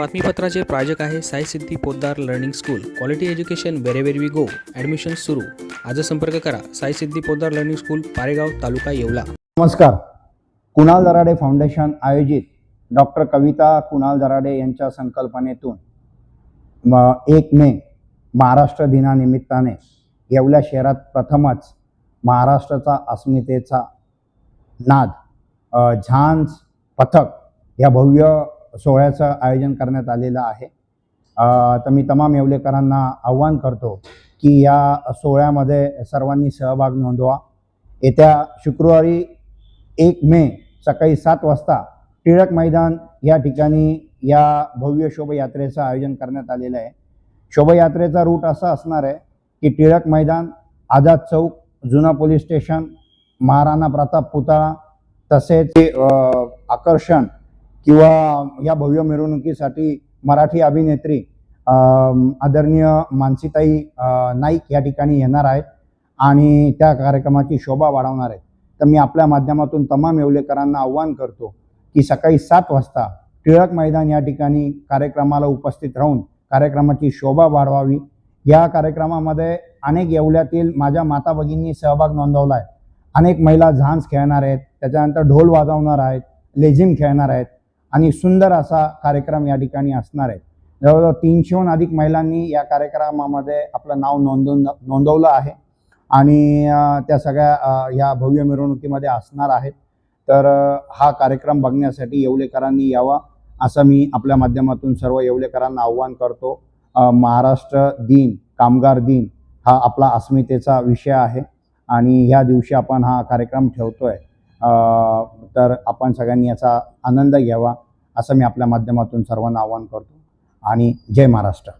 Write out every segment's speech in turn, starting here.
बातमीपत्राचे प्रायोजक आहे Sai Siddhi Podar learning school. Quality education wherever we go. Admission सुरू. आज संपर्क करा. Sai Siddhi Podar learning school, Paregaon, taluka Yeola. नमस्कार. कुणाल दराडे फाउंडेशन आयोजित डॉक्टर कविता कुणाल दराडे यांच्या संकल्पनेतून 1 मे महाराष्ट्र दिनानिमित्ताने येवला शहरात प्रथमच महाराष्ट्राचा अस्मितेचा नाद झांज पथक या भव्य सोहळ्याचं आयोजन करण्यात आलेलं आहे. तर मी तमाम येवलेकरांना आव्हान करतो की या सोहळ्यामध्ये सर्वांनी सहभाग नोंदवा. येत्या शुक्रवारी 1 मे सकाळी 7 वाजता टिळक मैदान या ठिकाणी या भव्य शोभायात्रेचं आयोजन करण्यात आलेलं आहे. शोभायात्रेचा रूट असा असणार आहे की टिळक मैदान, आझाद चौक, जुना पोलीस स्टेशन, महाराणा प्रताप पुतळा, तसेच आकर्षण किंवा या भव्य मिरवणुकीसाठी मराठी अभिनेत्री आदरणीय मानसीताई नाईक या ठिकाणी येणार आहेत आणि त्या कार्यक्रमाची शोभा वाढवणार आहेत. तर मी आपल्या माध्यमातून तमाम येवलेकरांना आव्हान करतो की सकाळी 7 वाजता टिळक मैदान या ठिकाणी कार्यक्रमाला उपस्थित राहून कार्यक्रमाची शोभा वाढवावी. या कार्यक्रमामध्ये अनेक येवल्यातील माझ्या माता भगिनींनी सहभाग नोंदवला आहे. अनेक महिला झांज खेळणार आहेत, त्याच्यानंतर ढोल वाजवणार आहेत, लेझिम खेळणार आहेत आणि सुंदर असा कार्यक्रम या ठिकाणी असणार आहे. जवळजवळ 300हून अधिक महिलांनी या कार्यक्रमामध्ये आपलं नाव नोंदवलं आहे आणि त्या सगळ्या या भव्य मिरवणुकीमध्ये असणार आहेत. तर हा कार्यक्रम बघण्यासाठी येवलेकरांनी यावा असं मी आपल्या माध्यमातून सर्व येवलेकरांना आव्हान करतो. महाराष्ट्र दिन, कामगार दिन हा आपला अस्मितेचा विषय आहे आणि ह्या दिवशी आपण हा कार्यक्रम ठेवतोय. तर आपण सगळ्यांनी याचा आनंद घ्यावा असं मी आपल्या माध्यमातून सर्वांना आवाहन करतो आणि जय महाराष्ट्र.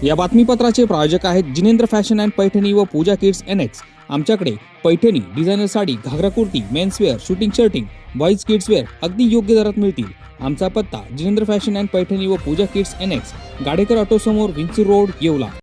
या बातमीपत्राचे प्रायोजक आहेत जिनेंद्र फॅशन अँड पैठणी व पूजा किड्स NX. आमच्याकडे Paithani, designer sari, ghagra kurti, menswear, shooting shirting, boys kidswear अगदी योग्य दरात मिळतील. आमचा पत्ता जिनेंद्र फॅशन अँड पैठणी व पूजा किड्स NX, गाडेकर ऑटो समोर, विंचूर रोड, येवला.